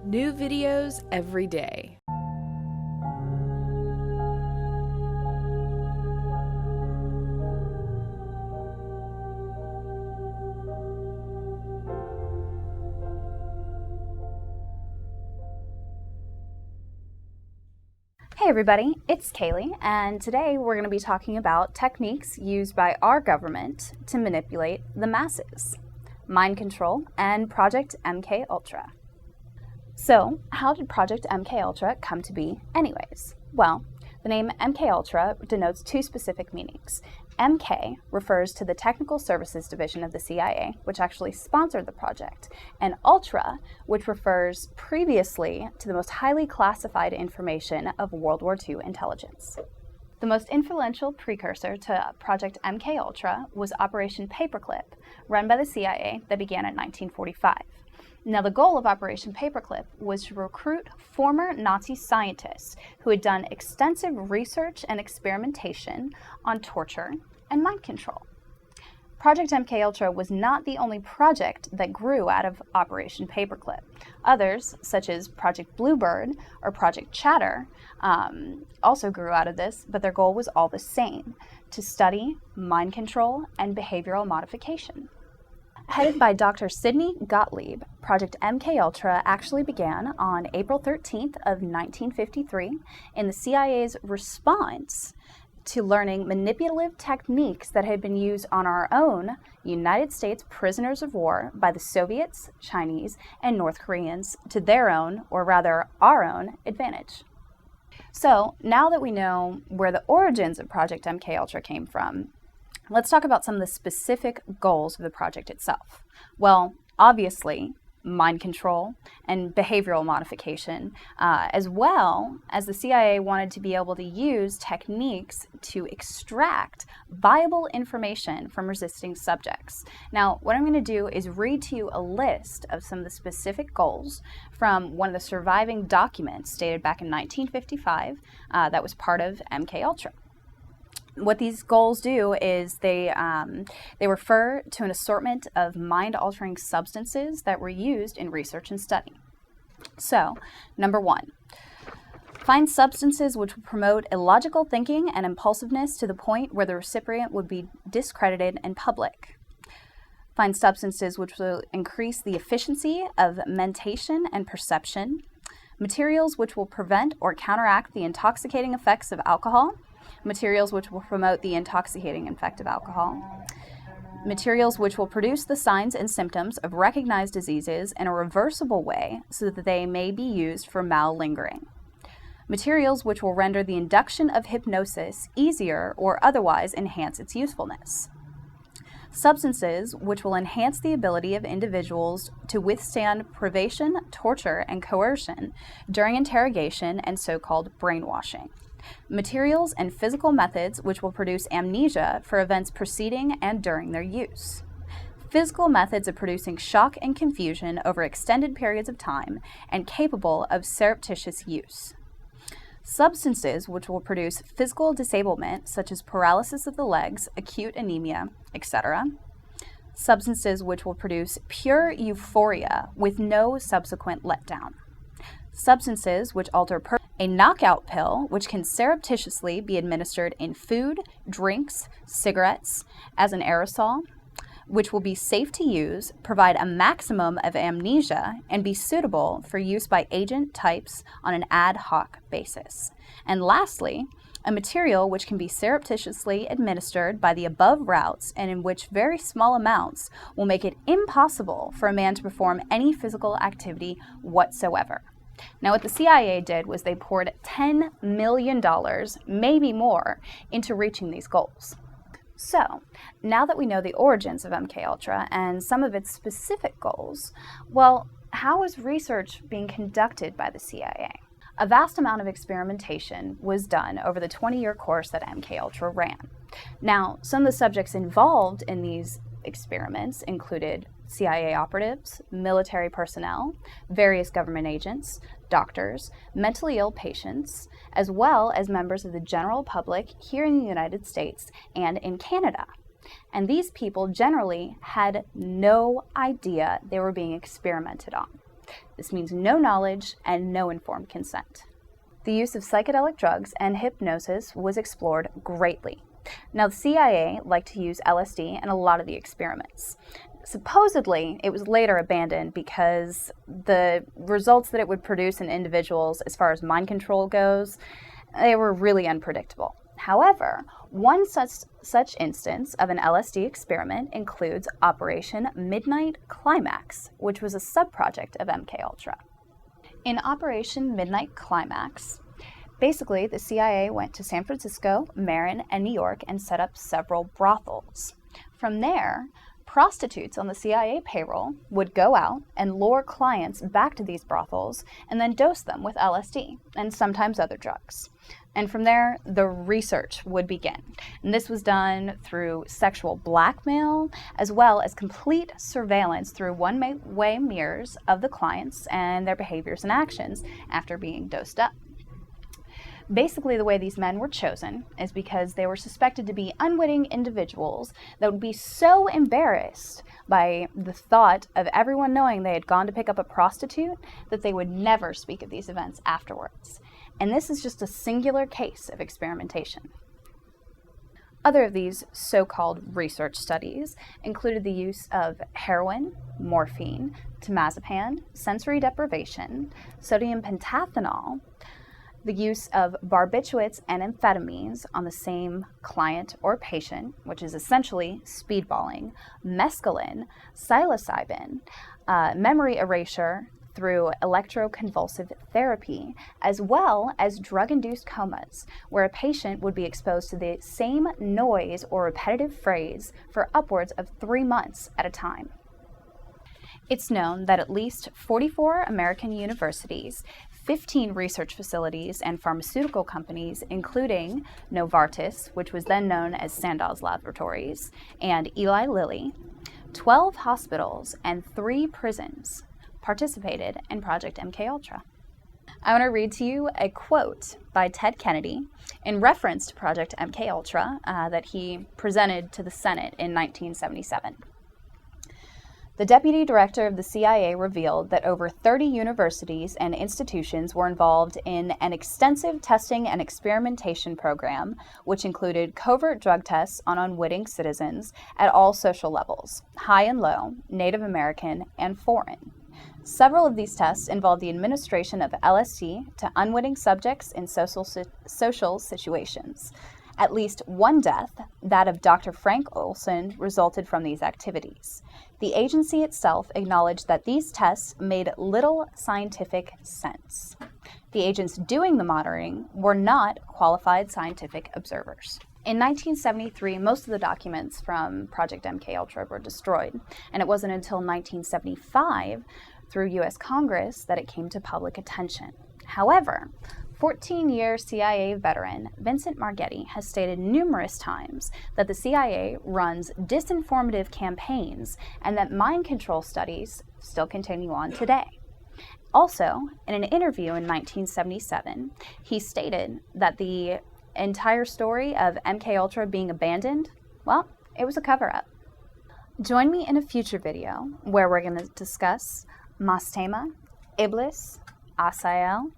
New videos every day. Hey everybody, it's Kaylee, and today we're going to be talking about techniques used by our government to manipulate the masses, mind control, and Project MkUltra. So, how did Project MkUltra come to be anyways? Well, the name MkUltra denotes two specific meanings. MK refers to the Technical Services Division of the CIA, which actually sponsored the project, and Ultra, which refers previously to the most highly classified information of World War II intelligence. The most influential precursor to Project MkUltra was Operation Paperclip, run by the CIA that began in 1945. Now, the goal of Operation Paperclip was to recruit former Nazi scientists who had done extensive research and experimentation on torture and mind control. Project MkUltra was not the only project that grew out of Operation Paperclip. Others, such as Project Bluebird or Project Chatter, also grew out of this, but their goal was all the same: to study mind control and behavioral modification. Headed by Dr. Sidney Gottlieb, Project MkUltra actually began on April 13th of 1953 in the CIA's response to learning manipulative techniques that had been used on our own United States prisoners of war by the Soviets, Chinese, and North Koreans to their own, or rather our own, advantage. So now that we know where the origins of Project MkUltra came from, let's talk about some of the specific goals of the project itself. Well, obviously, mind control and behavioral modification, as well as the CIA wanted to be able to use techniques to extract viable information from resisting subjects. Now, what I'm going to do is read to you a list of some of the specific goals from one of the surviving documents dated back in 1955 that was part of MkUltra. What these goals do is they refer to an assortment of mind-altering substances that were used in research and study. So, number 1, find substances which will promote illogical thinking and impulsiveness to the point where the recipient would be discredited in public. Find substances which will increase the efficiency of mentation and perception. Materials which will prevent or counteract the intoxicating effects of alcohol. Materials which will promote the intoxicating effect of alcohol. Materials which will produce the signs and symptoms of recognized diseases in a reversible way so that they may be used for malingering. Materials which will render the induction of hypnosis easier or otherwise enhance its usefulness. Substances which will enhance the ability of individuals to withstand privation, torture, and coercion during interrogation and so-called brainwashing. Materials and physical methods which will produce amnesia for events preceding and during their use. Physical methods of producing shock and confusion over extended periods of time and capable of surreptitious use. Substances which will produce physical disablement such as paralysis of the legs, acute anemia, etc. Substances which will produce pure euphoria with no subsequent letdown. Substances which alter a knockout pill which can surreptitiously be administered in food, drinks, cigarettes, as an aerosol, which will be safe to use, provide a maximum of amnesia, and be suitable for use by agent types on an ad hoc basis. And lastly, a material which can be surreptitiously administered by the above routes and in which very small amounts will make it impossible for a man to perform any physical activity whatsoever. Now, what the CIA did was they poured $10 million, maybe more, into reaching these goals. So, now that we know the origins of MkUltra and some of its specific goals, well, how is research being conducted by the CIA? A vast amount of experimentation was done over the 20-year course that MkUltra ran. Now, some of the subjects involved in these experiments included CIA operatives, military personnel, various government agents, doctors, mentally ill patients, as well as members of the general public here in the United States and in Canada. And these people generally had no idea they were being experimented on. This means no knowledge and no informed consent. The use of psychedelic drugs and hypnosis was explored greatly. Now, the CIA liked to use LSD in a lot of the experiments. Supposedly, it was later abandoned because the results that it would produce in individuals, as far as mind control goes, they were really unpredictable. However, one such instance of an LSD experiment includes Operation Midnight Climax, which was a subproject of MkUltra. In Operation Midnight Climax, basically the CIA went to San Francisco, Marin, and New York and set up several brothels. From there, prostitutes on the CIA payroll would go out and lure clients back to these brothels and then dose them with LSD and sometimes other drugs. And from there, the research would begin. And this was done through sexual blackmail, as well as complete surveillance through one-way mirrors of the clients and their behaviors and actions after being dosed up. Basically, the way these men were chosen is because they were suspected to be unwitting individuals that would be so embarrassed by the thought of everyone knowing they had gone to pick up a prostitute that they would never speak of these events afterwards. And this is just a singular case of experimentation. Other of these so-called research studies included the use of heroin, morphine, temazepam, sensory deprivation, sodium pentathenol, the use of barbiturates and amphetamines on the same client or patient, which is essentially speedballing, mescaline, psilocybin, memory erasure through electroconvulsive therapy, as well as drug-induced comas, where a patient would be exposed to the same noise or repetitive phrase for upwards of 3 months at a time. It's known that at least 44 American universities, 15 research facilities, and pharmaceutical companies, including Novartis, which was then known as Sandow's Laboratories, and Eli Lilly, 12 hospitals, and 3 prisons participated in Project MkUltra. I want to read to you a quote by Ted Kennedy in reference to Project MkUltra that he presented to the Senate in 1977. The deputy director of the CIA revealed that over 30 universities and institutions were involved in an extensive testing and experimentation program, which included covert drug tests on unwitting citizens at all social levels, high and low, Native American, and foreign. Several of these tests involved the administration of LSD to unwitting subjects in social situations. At least one death, that of Dr. Frank Olson, resulted from these activities. The agency itself acknowledged that these tests made little scientific sense. The agents doing the monitoring were not qualified scientific observers. In 1973, most of the documents from Project MkUltra were destroyed, and it wasn't until 1975, through U.S. Congress, that it came to public attention. However, 14-year CIA veteran Vincent Margetti has stated numerous times that the CIA runs disinformative campaigns and that mind control studies still continue on today. Also, in an interview in 1977, he stated that the entire story of MkUltra being abandoned, well, it was a cover-up. Join me in a future video where we're going to discuss Mastema, Iblis, Asael,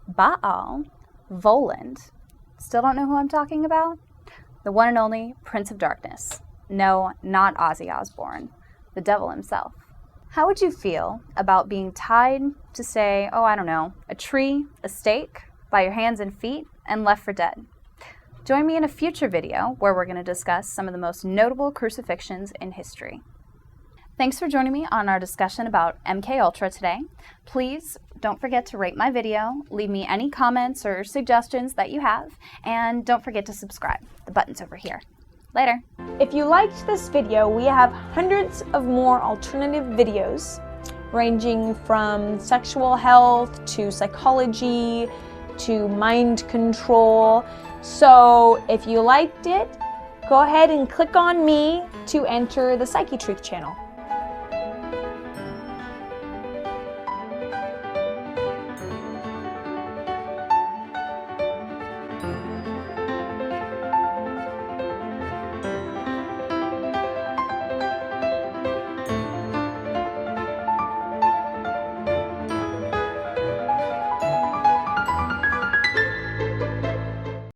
Baal, Voland. Still don't know who I'm talking about? The one and only Prince of Darkness. No, not Ozzy Osbourne. The devil himself. How would you feel about being tied to, say, a tree, a stake, by your hands and feet, and left for dead? Join me in a future video where we're going to discuss some of the most notable crucifixions in history. Thanks for joining me on our discussion about MkUltra today. Please don't forget to rate my video, leave me any comments or suggestions that you have, and don't forget to subscribe. The button's over here. Later. If you liked this video, we have hundreds of more alternative videos ranging from sexual health to psychology to mind control. So if you liked it, go ahead and click on me to enter the Psychetruth channel.